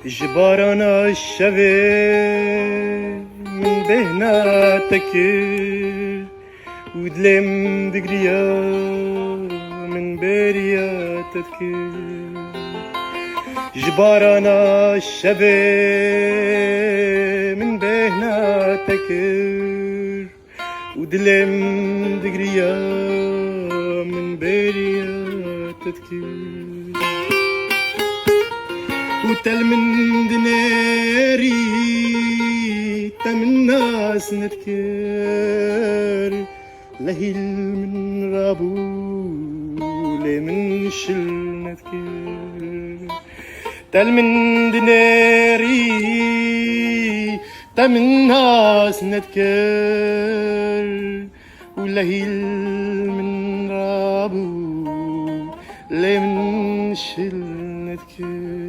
جبارنا الشبه من بهنا تكر ودلم دقريا من بريا تذكر جبارنا الشبه من بهنا تكر ودلم دقريا من بريا تذكر وتل من دناري تم الناس نذكر لهيل من رابو لي من شل نذكر تل من دناري تم الناس نذكر ولهيل من رابو لي من شل نذكر